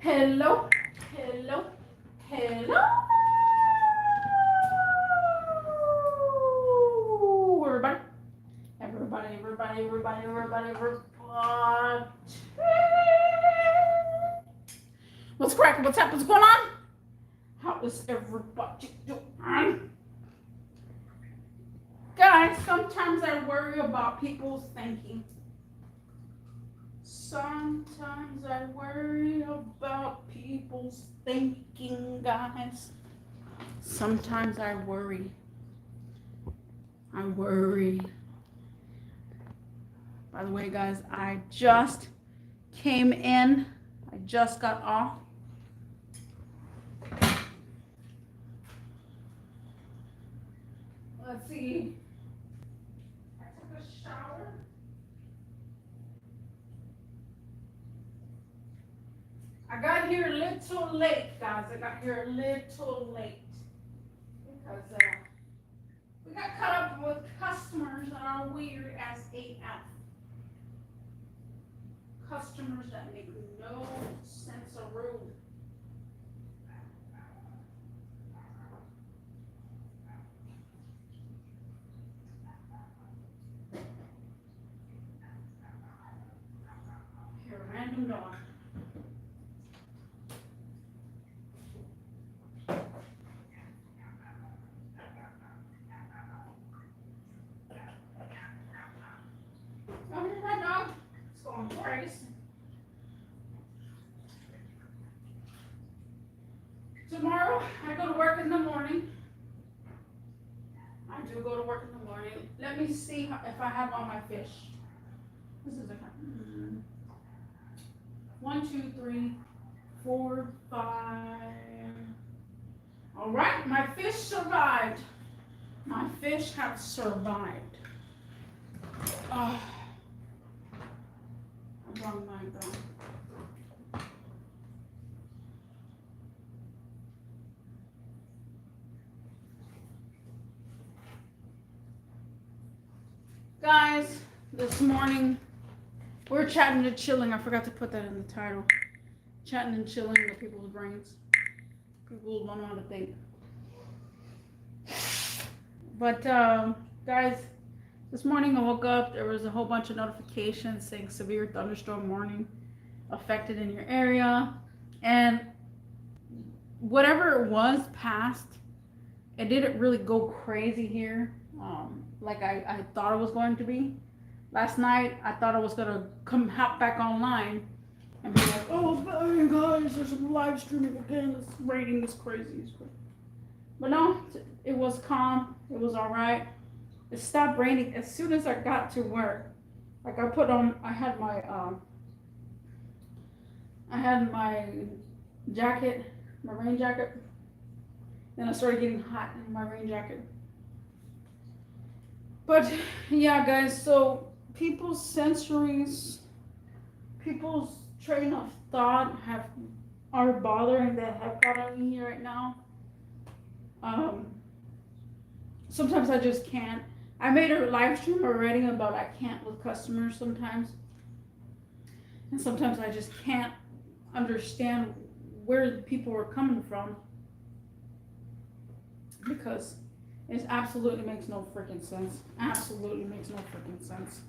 Hello, hello, hello. Everybody, everybody. What's cracking? What's happening? What's going on? How is everybody doing? Guys, sometimes I worry about people's thinking. Sometimes I worry about people's thinking, guys. Sometimes I worry. I worry. By the way, guys, I just came in. I just got off. Let's see. I took a shower. I got here a little late, guys. I got here a little late because we got caught up with customers that are weird as AF. Customers that make no sense of rude. Here, random dog. Oh, here's my dog. It's going crazy. Tomorrow, I go to work in the morning. I do go to work in the morning. Let me see if I have all my fish. This is a 1, 2, 3, 4, 5. All right, my fish survived. My fish have survived. Oh, wrong mind though. Guys, this morning we're chatting and chilling. I forgot to put that in the title. Chatting and chilling with people's brains. People don't know how to think. But guys, this morning I woke up. There was a whole bunch of notifications saying severe thunderstorm warning affected in your area, and whatever it was passed. It didn't really go crazy here. Like I thought it was going to be. Last night, I thought I was going to hop back online and be like, oh, guys, there's some live streaming again. It's raining. It's crazy. But no, it was calm. It was all right. It stopped raining as soon as I got to work. Like I had my jacket, my rain jacket. Then I started getting hot in my rain jacket. But yeah, guys, so people's sensories, people's train of thought are bothering the heck out of me here right now. Sometimes I just can't. I made a live stream already about I can't with customers sometimes. And sometimes I just can't understand where the people are coming from. Because it absolutely makes no freaking sense. Absolutely makes no freaking sense.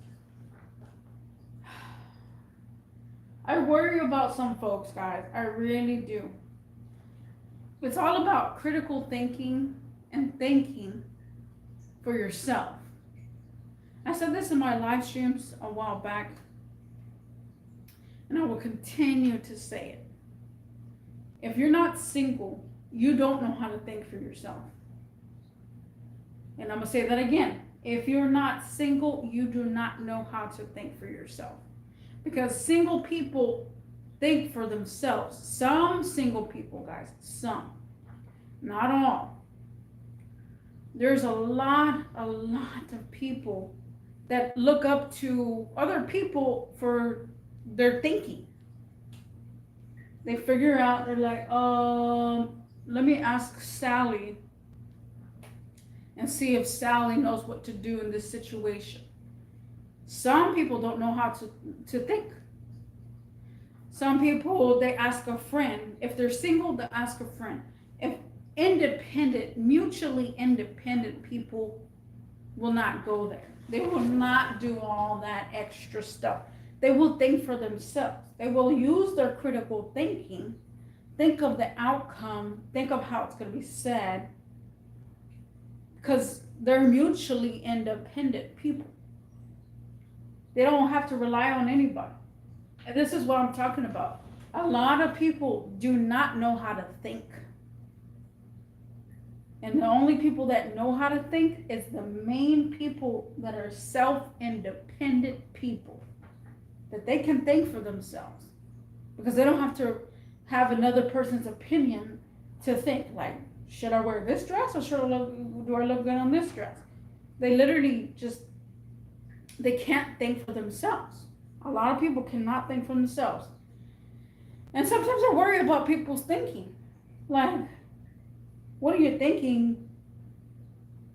I worry about some folks, guys. I really do. It's all about critical thinking and thinking for yourself. I said this in my live streams a while back, and I will continue to say it. If you're not single, you don't know how to think for yourself. And I'm going to say that again. If you're not single, you do not know how to think for yourself. Because single people think for themselves. Some single people, guys. Some. Not all. There's a lot of people that look up to other people for their thinking. They figure out, they're like, let me ask Sally and see if Sally knows what to do in this situation. Some people don't know how to think. Some people, they ask a friend. If they're single, they ask a friend. If independent, mutually independent people will not go there. They will not do all that extra stuff. They will think for themselves. They will use their critical thinking, think of the outcome, think of how it's going to be said, because they're mutually independent people. They don't have to rely on anybody. And this is what I'm talking about. A lot of people do not know how to think. And the only people that know how to think is the main people that are self-independent people. That they can think for themselves. Because they don't have to have another person's opinion to think. Like, should I wear this dress or do I look good on this dress? They literally just, they can't think for themselves. A lot of people cannot think for themselves. And sometimes I worry about people's thinking. Like, what are you thinking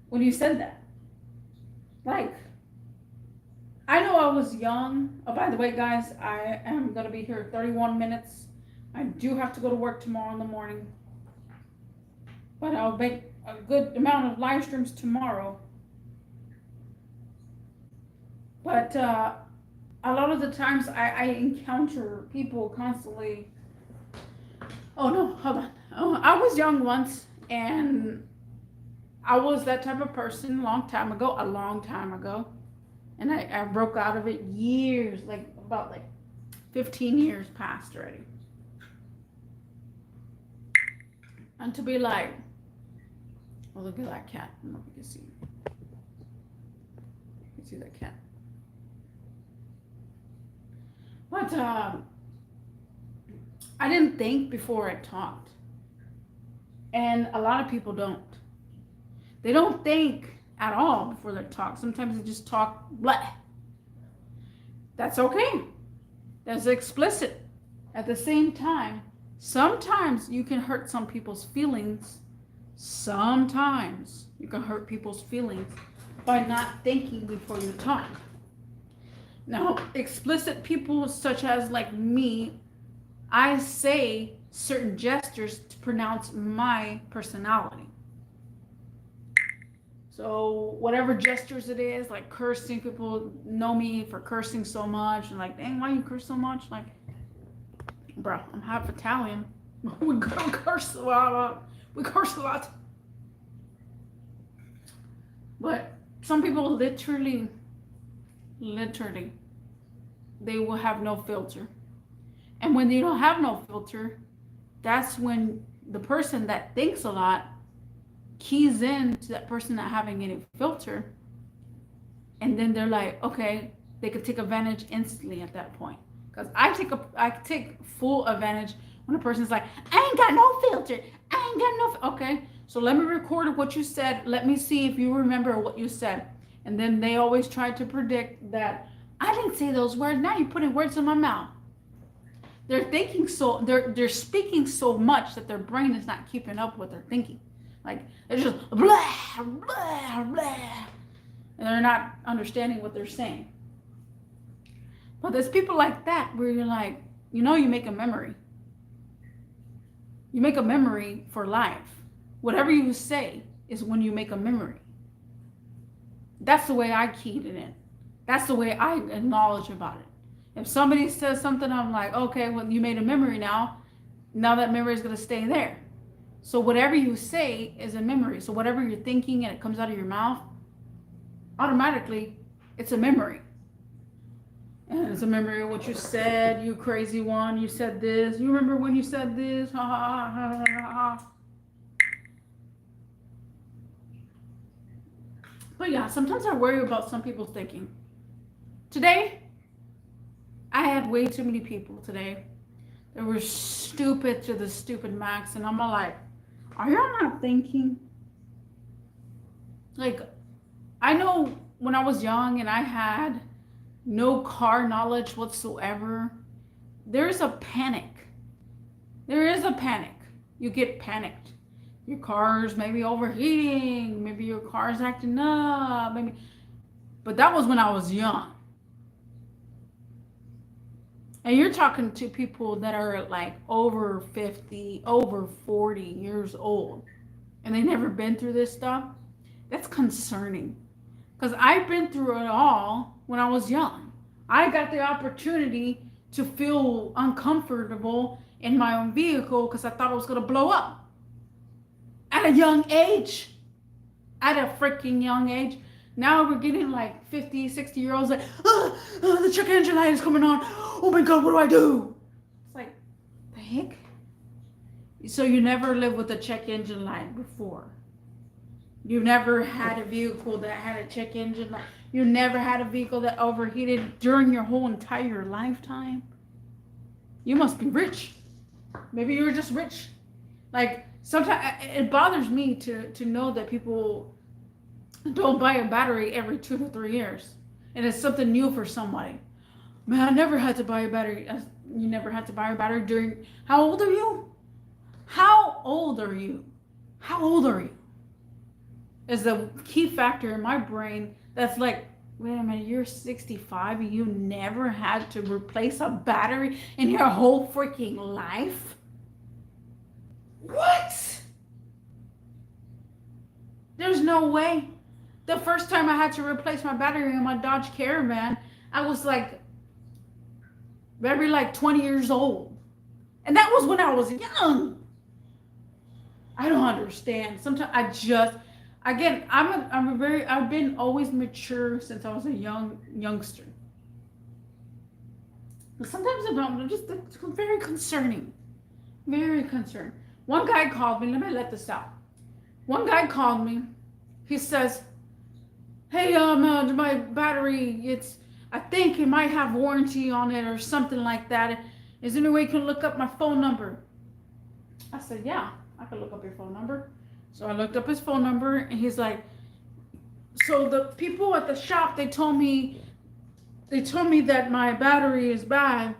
when you said that? Like, I know I was young. Oh, by the way, guys, I am going to be here 31 minutes. I do have to go to work tomorrow in the morning. But I'll make a good amount of live streams tomorrow. But a lot of the times I encounter people constantly. Oh no, hold on. Oh, I was young once, and I was that type of person a long time ago. And I broke out of it years, about 15 years past already. And to be like, oh, look at that cat. I don't know if you can see. You can see that cat. But I didn't think before I talked. And a lot of people don't. They don't think at all before they talk. Sometimes they just talk blah. That's okay. That's explicit. At the same time, sometimes you can hurt some people's feelings. Sometimes you can hurt people's feelings by not thinking before you talk. Now, explicit people such as like me, I say certain gestures to pronounce my personality. So whatever gestures it is, like cursing, people know me for cursing so much, and like, dang, why you curse so much? Like, bro, I'm half Italian. We curse a lot. We curse a lot. But some people literally, they will have no filter. And when they don't have no filter, that's when the person that thinks a lot keys in to that person not having any filter. And then they're like, okay, they could take advantage instantly at that point. Because I take full advantage when a person's like, I ain't got no filter. Okay, so let me record what you said. Let me see if you remember what you said. And then they always try to predict that I didn't say those words. Now you're putting words in my mouth. They're thinking so, they're speaking so much that their brain is not keeping up with their thinking. Like, they're just blah, blah, blah. And they're not understanding what they're saying. But there's people like that where you're like, you make a memory. You make a memory for life. Whatever you say is when you make a memory. That's the way I keyed it in. That's the way I acknowledge about it. If somebody says something, I'm like, okay, well, you made a memory now. Now that memory is going to stay there. So whatever you say is a memory. So whatever you're thinking and it comes out of your mouth, automatically, it's a memory. And it's a memory of what you said, you crazy one, you said this. You remember when you said this? Ha ha ha ha ha. But yeah, sometimes I worry about some people's thinking. Today, I had way too many people today. They were stupid to the stupid max. And I'm like, are y'all not thinking? Like, I know when I was young and I had no car knowledge whatsoever, there's a panic. There is a panic. You get panicked. Your car's maybe overheating. Maybe your car's acting up. But that was when I was young. And you're talking to people that are like over 50, over 40 years old, and they never been through this stuff. That's concerning. Because I've been through it all when I was young. I got the opportunity to feel uncomfortable in my own vehicle because I thought it was going to blow up at a young age. At a freaking young age. Now we're getting like 50, 60-year-olds like, the check engine light is coming on. Oh my God, what do I do? It's like, the heck? So you never lived with a check engine light before. You never had a vehicle that had a check engine light. You never had a vehicle that overheated during your whole entire lifetime. You must be rich. Maybe you're just rich. Like, sometimes it bothers me to know that people don't buy a battery every 2 to 3 years. And it's something new for somebody. Man, I never had to buy a battery. You never had to buy a battery during... How old are you? How old are you? How old are you? Is the key factor in my brain that's like, wait a minute, you're 65 and you never had to replace a battery in your whole freaking life? What? There's no way. The first time I had to replace my battery in my Dodge Caravan, I was like, maybe like 20 years old. And that was when I was young. I don't understand. Sometimes I just, again, I've been always mature since I was a youngster. But sometimes I'm just very concerning. Very concerned. One guy called me, let me let this out. One guy called me. He says, hey, my battery, I think it might have warranty on it or something like that. Is there any way you can look up my phone number? I said, yeah, I can look up your phone number. So I looked up his phone number, and he's like, so the people at the shop, they told me that my battery is bad,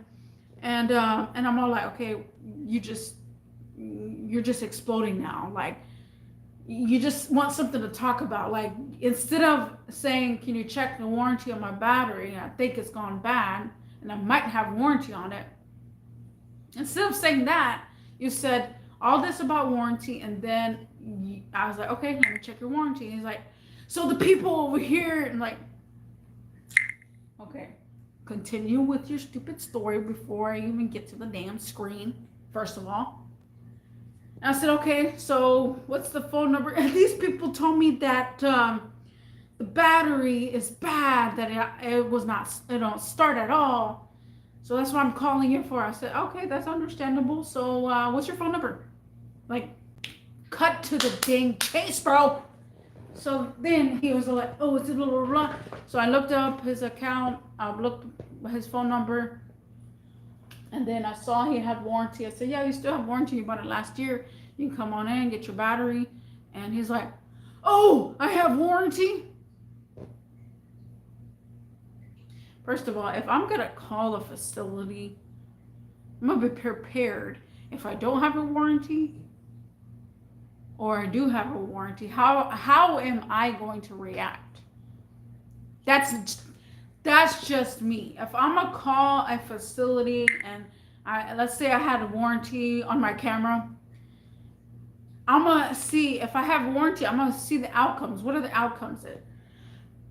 and I'm all like, okay, you're just exploding now. Like, you just want something to talk about. Like, instead of saying, can you check the warranty on my battery? I think it's gone bad and I might have warranty on it. Instead of saying that, you said all this about warranty, and then I was like, okay, let me check your warranty. And he's like, so the people over here, and like, okay, continue with your stupid story before I even get to the damn screen, first of all. I said, okay, so what's the phone number? And these people told me that the battery is bad, that it don't start at all. So that's what I'm calling you for. I said, okay, that's understandable. So what's your phone number? Like, cut to the dang chase, bro. So then he was like, oh, it's a little blah. So I looked up his account. I looked up his phone number. And then I saw he had warranty. I said, yeah, you still have warranty. You bought it last year. You can come on in and get your battery. And he's like, oh, I have warranty? First of all, if I'm going to call a facility, I'm going to be prepared. If I don't have a warranty or I do have a warranty, how am I going to react? That's just me. If I'm gonna call a facility and let's say I had a warranty on my camera, I'm gonna see if I have warranty. I'm gonna see the outcomes. What are the outcomes?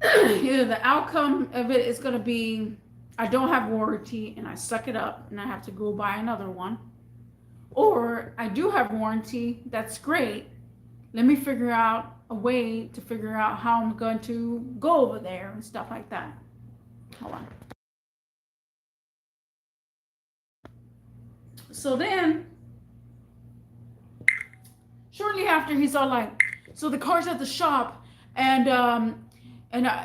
Either the outcome of it is gonna be I don't have warranty and I suck it up and I have to go buy another one, or I do have warranty. That's great. Let me figure out a way to figure out how I'm going to go over there and stuff like that. Hold on. So then, shortly after, he's all like, so the car's at the shop and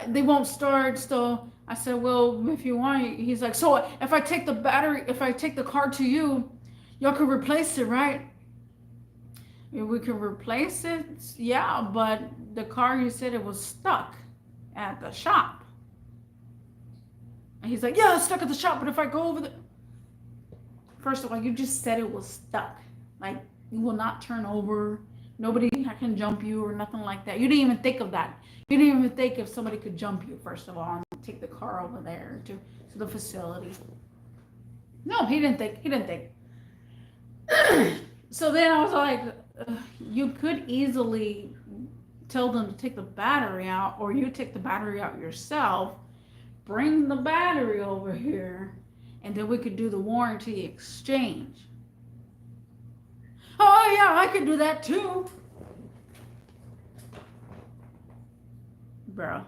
they won't start. So I said, well, if you want, he's like, so if I take the car to you, y'all can replace it, right? We can replace it, yeah, but the car, you said it was stuck at the shop. And he's like, yeah, it's stuck at the shop, but if I go over the... First of all, you just said it was stuck. Like, you will not turn over. Nobody can jump you or nothing like that. You didn't even think of that. You didn't even think if somebody could jump you, first of all, and take the car over there to the facility. No, he didn't think. He didn't think. So then I was like, you could easily tell them to take the battery out, or you take the battery out yourself, bring the battery over here, and then we could do the warranty exchange. Oh, yeah, I could do that too. Bro.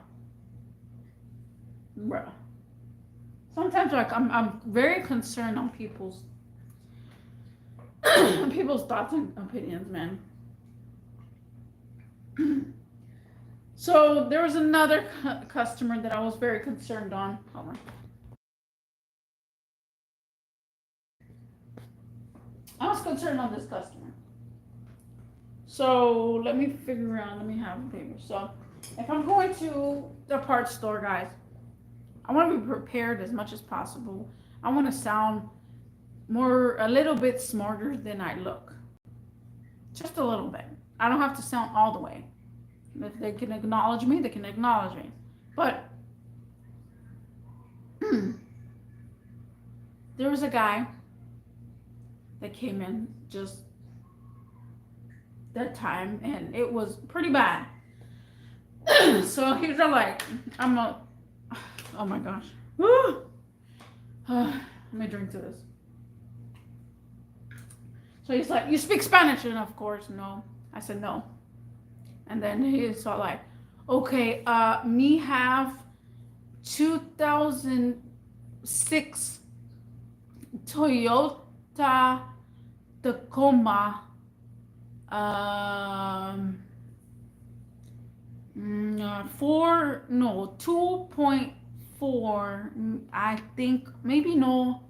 Bro. Sometimes, like, I'm very concerned on people's people's thoughts and opinions, man. So there was another customer that I was very concerned on. Hold on. I was concerned on this customer. So let me figure out. Let me have the paper. So if I'm going to the parts store, guys, I want to be prepared as much as possible. I want to sound a little bit smarter than I look. Just a little bit. I don't have to sound all the way. If they can acknowledge me, they can acknowledge me. But there was a guy that came in just that time, and it was pretty bad. So he was like, oh my gosh. Let me drink to this. So he's like, you speak Spanish? And of course, no. I said no. And then he's all like, okay, me have 2006 Toyota Tacoma, 2.4, I think, maybe no.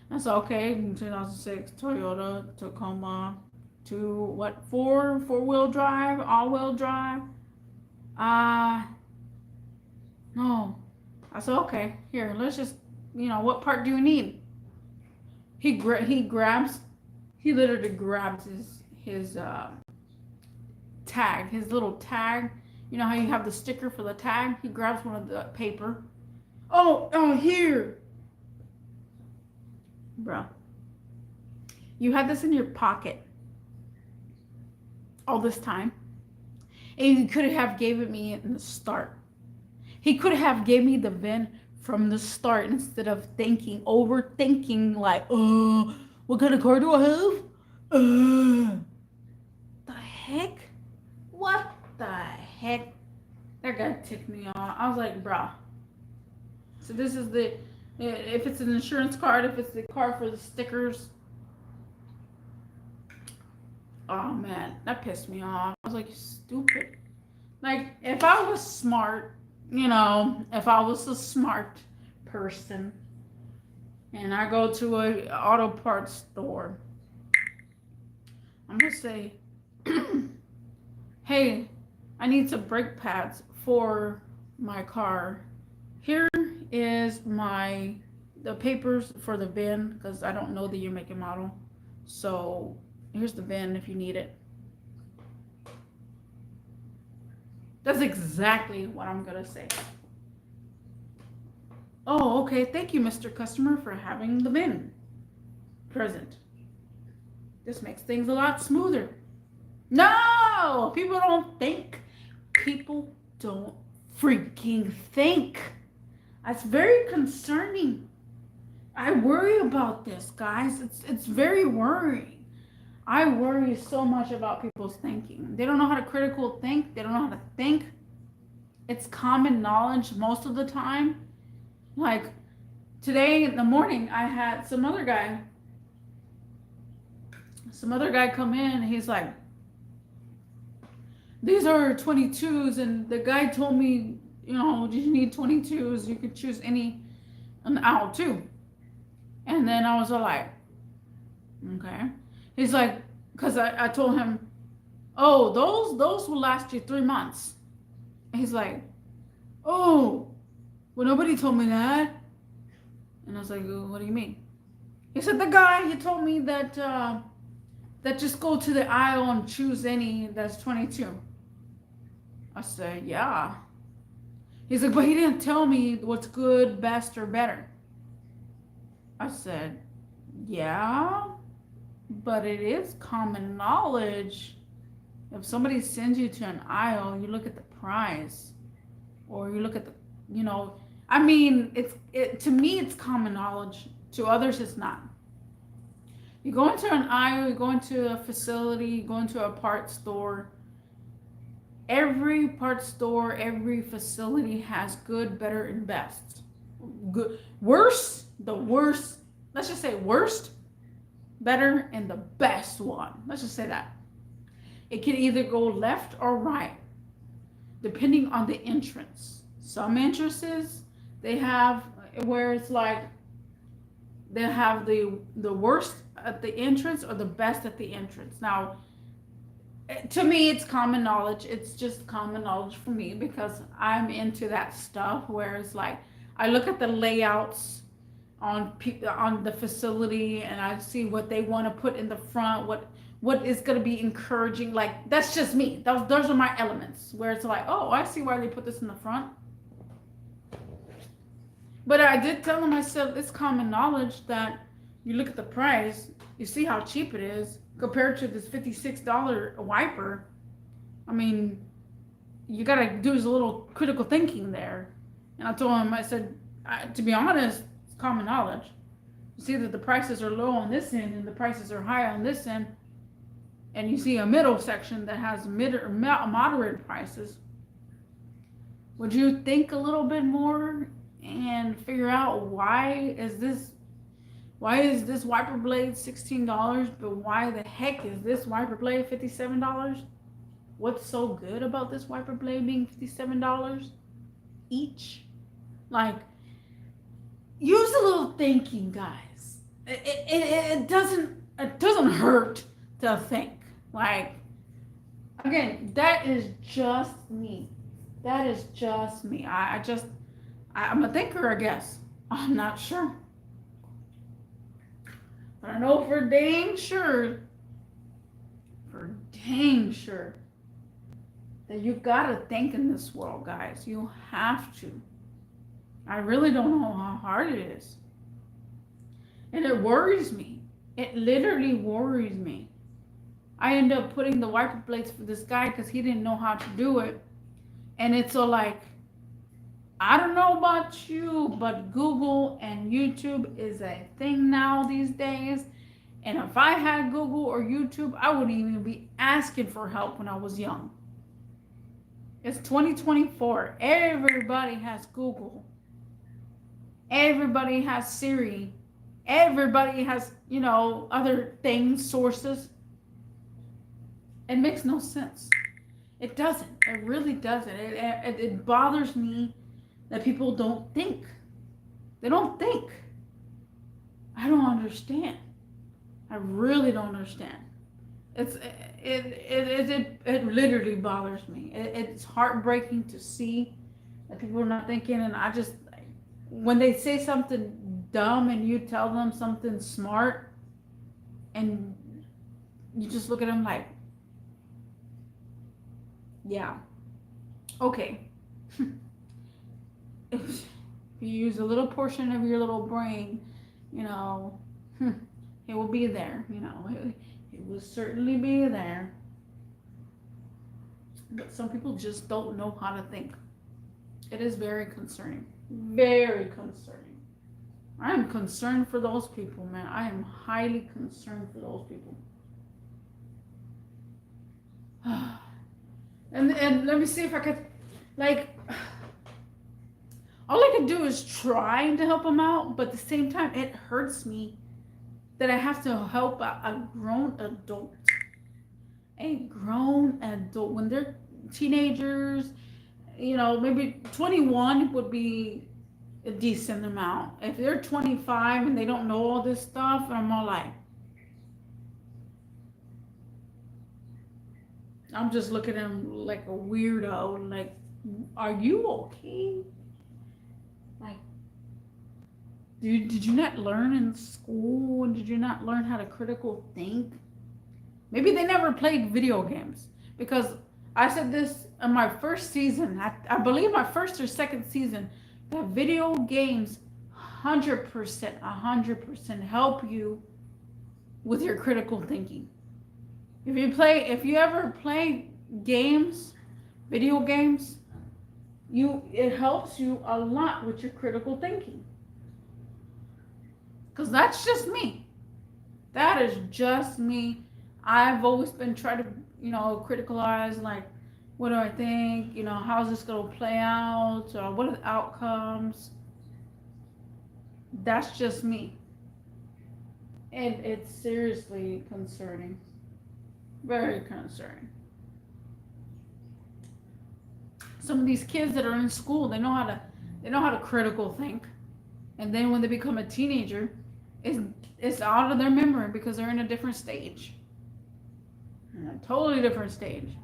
That's okay. 2006 Toyota Tacoma, four-wheel drive, all-wheel drive. No. I said, okay, here, let's just, what part do you need? He literally grabs his tag, his little tag. You know how you have the sticker for the tag? He grabs one of the paper. Oh, here. Bro. You had this in your pocket all this time. And he could have given me it in the start. He could have gave me the VIN from the start instead of overthinking, like, oh, what kind of car do I have? The heck? What the heck? That guy ticked me off. I was like, bro. So this is if it's an insurance card, if it's the card for the stickers. Oh man, that pissed me off. I was like, stupid. Like, if I was smart, if I was a smart person and I go to a auto parts store, I'm gonna say, hey, I need some brake pads for my car. Here is the papers for the VIN, because I don't know the year, make, and model. So here's the VIN if you need it. That's exactly what I'm gonna say. Oh, okay. Thank you, Mr. Customer, for having the VIN present. This makes things a lot smoother. No! People don't think. People don't freaking think. That's very concerning. I worry about this, guys. It's very worrying. I worry so much about people's thinking. They don't know how to critical think. They don't know how to think. It's common knowledge most of the time. Like, today in the morning, I had some other guy come in, and he's like, these are 22s, and the guy told me, you need 22s, you could choose an aisle too. And then I was like, okay. He's like, because I told him, oh, those will last you 3 months. And he's like, oh, well, nobody told me that. And I was like, what do you mean? He said, he told me that just go to the aisle and choose any that's 22. I said, yeah. He's like, but he didn't tell me what's good, best, or better. I said, Yeah, but it is common knowledge. If somebody sends you to an aisle, you look at the price, or you look at the, you know, I mean, to me, it's common knowledge. To others, it's not. You go into an aisle, you go into a facility, you go into a parts store. Every parts store, every facility has good, better, and best. Good, worst, the worst. Let's just say worst, better, and the best one. Let's just say that. It can either go left or right, depending on the entrance. Some entrances they have where it's like they have the worst at the entrance or the best at the entrance. Now, to me, it's common knowledge. It's just common knowledge for me because I'm into that stuff. Where it's like I look at the layouts on the facility and I see what they want to put in the front, what is going to be encouraging. Like that's just me. Those are my elements. Where it's like, oh, I see why they put this in the front. But I did tell them, I said, it's common knowledge that you look at the price, you see how cheap it is compared to this $56 wiper. I mean, you got to do a little critical thinking there. And I told him, I said, to be honest, it's common knowledge. You see that the prices are low on this end and the prices are high on this end. And you see a middle section that has moderate prices. Would you think a little bit more and figure out why is this wiper blade $16, but why the heck is this wiper blade $57? What's so good about this wiper blade being $57 each? Like, use a little thinking, guys. It doesn't hurt to think. Like, again, that is just me. That is just me. I'm a thinker, I guess. I'm not sure. But I know for dang sure, that you gotta think in this world, guys. You have to. I really don't know how hard it is. And it worries me. It literally worries me. I end up putting the wiper blades for this guy because he didn't know how to do it. And it's so like, I don't know about you, but Google and YouTube is a thing now these days. And if I had Google or YouTube, I wouldn't even be asking for help when I was young. It's 2024. Everybody has Google. Everybody has Siri. Everybody has, other things, sources. It makes no sense. It doesn't. It really doesn't. It bothers me that people don't think. They don't think. I don't understand. I really don't understand. It literally bothers me. It's heartbreaking to see that people are not thinking, and I just, when they say something dumb and you tell them something smart, and you just look at them like, yeah, okay. If you use a little portion of your little brain, it will be there. It will certainly be there. But some people just don't know how to think. It is very concerning. Very concerning. I am concerned for those people, man. I am highly concerned for those people. And let me see if I could, all I can do is try to help them out, but at the same time, it hurts me that I have to help a grown adult. A grown adult. When they're teenagers, maybe 21 would be a decent amount. If they're 25 and they don't know all this stuff, I'm all like, I'm just looking at them like a weirdo. Like, are you okay? Like, did you not learn in school? Did you not learn how to critical think? Maybe they never played video games. Because I said this in my first season, I believe my first or second season, that video games 100% help you with your critical thinking. If you ever play games, video games, it helps you a lot with your critical thinking. Because that's just me. That is just me. I've always been trying to, criticalize, like, what do I think? How's this going to play out? What are the outcomes? That's just me. And it's seriously concerning. Very concerning. Some of these kids that are in school, they know how to critical think. And then when they become a teenager, it's out of their memory because they're in a different stage. In a totally different stage.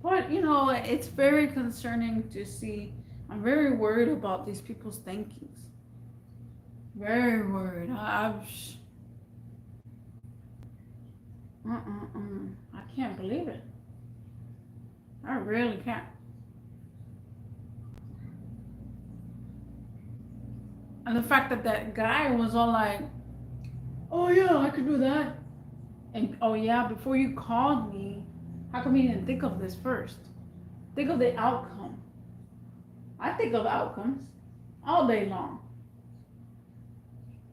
But, it's very concerning to see. I'm very worried about these people's thinkings. Very worried. I can't believe it. I really can't. And the fact that guy was all like, oh yeah, I could do that. And oh yeah, before you called me, how come you didn't think of this first? Think of the outcome. I think of outcomes all day long.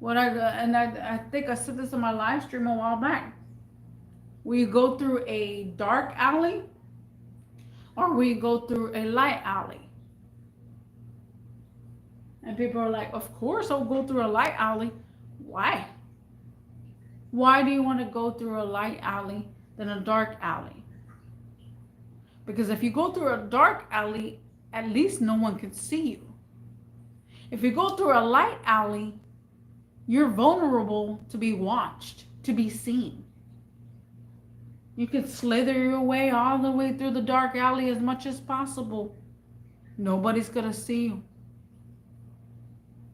I think I said this in my live stream a while back. We go through a dark alley or we go through a light alley. And people are like, of course I'll go through a light alley. Why? Why do you want to go through a light alley than a dark alley? Because if you go through a dark alley, at least no one can see you. If you go through a light alley, you're vulnerable to be watched, to be seen. You can slither your way all the way through the dark alley as much as possible. Nobody's going to see you.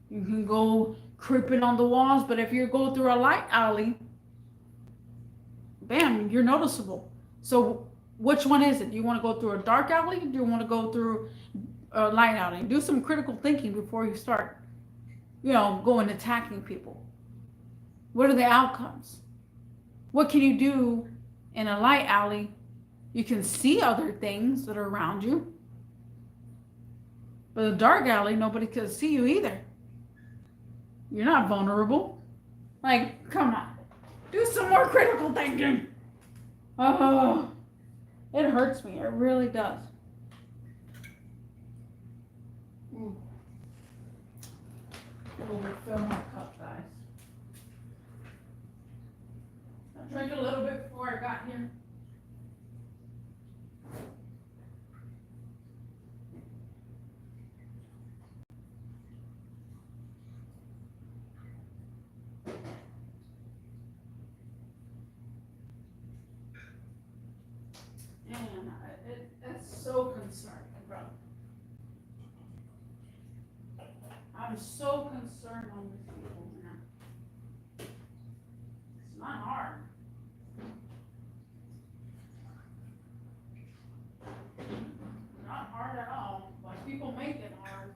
You can go creeping on the walls, but if you go through a light alley, bam, you're noticeable. So which one is it? Do you want to go through a dark alley? Do you want to go through a light alley? Do some critical thinking before you start, going attacking people. What are the outcomes? What can you do in a light alley? You can see other things that are around you. But a dark alley, nobody can see you either. You're not vulnerable. Like, come on. Do some more critical thinking. Oh, it hurts me. It really does. Fill my cup, guys. I drank a little bit before I got here. And it's so concerning, bro. I'm so concerned on these people, man. It's not hard. Not hard at all, but people make it hard.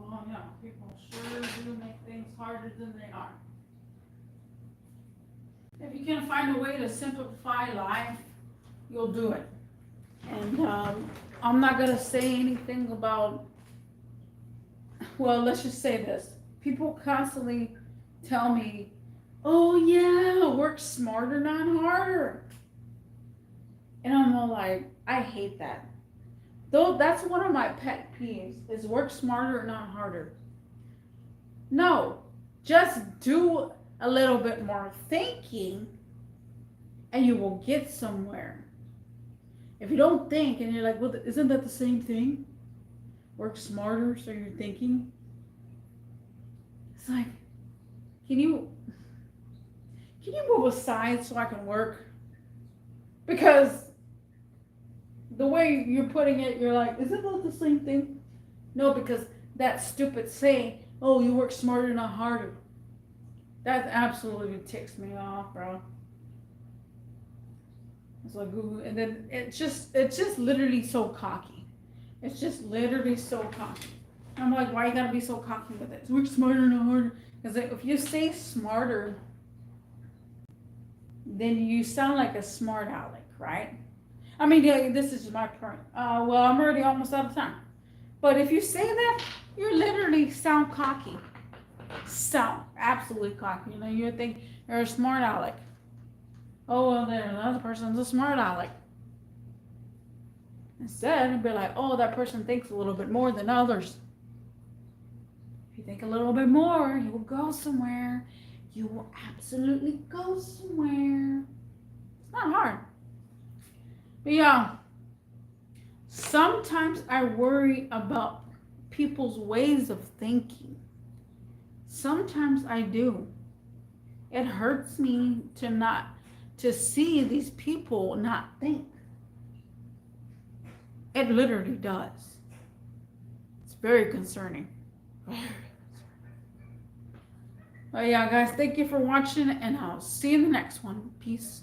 Oh yeah, people sure do make things harder than they are. If you can find a way to simplify life, you'll do it. And I'm not going to say anything about, well, let's just say this. People constantly tell me, oh yeah, work smarter, not harder. And I'm all like, I hate that. Though that's one of my pet peeves, is work smarter, not harder. No, just do a little bit more thinking and you will get somewhere. If you don't think and you're like, well, isn't that the same thing? Work smarter so you're thinking. It's like, can you move aside so I can work? Because the way you're putting it, you're like, isn't that the same thing? No, because that stupid saying, Oh, you work smarter, not harder. That absolutely ticks me off, bro. It's like, ooh, and then it's just literally so cocky. It's just literally so cocky. I'm like, why you gotta be so cocky with it? Work smarter, not harder. Because if you say smarter, then you sound like a smart aleck, right? I mean, yeah, this is my point. Well, I'm already almost out of time. But if you say that, you literally sound cocky. Sound absolutely cocky. You know, you think you're a smart aleck. Oh, well, then another person's a smart aleck. Instead, it'd be like, oh, that person thinks a little bit more than others. If you think a little bit more, you will go somewhere. You will absolutely go somewhere. It's not hard. But yeah, sometimes I worry about people's ways of thinking. Sometimes I do. It hurts me to see these people not think. It literally does. It's very concerning. But yeah, guys, thank you for watching, and I'll see you in the next one. Peace.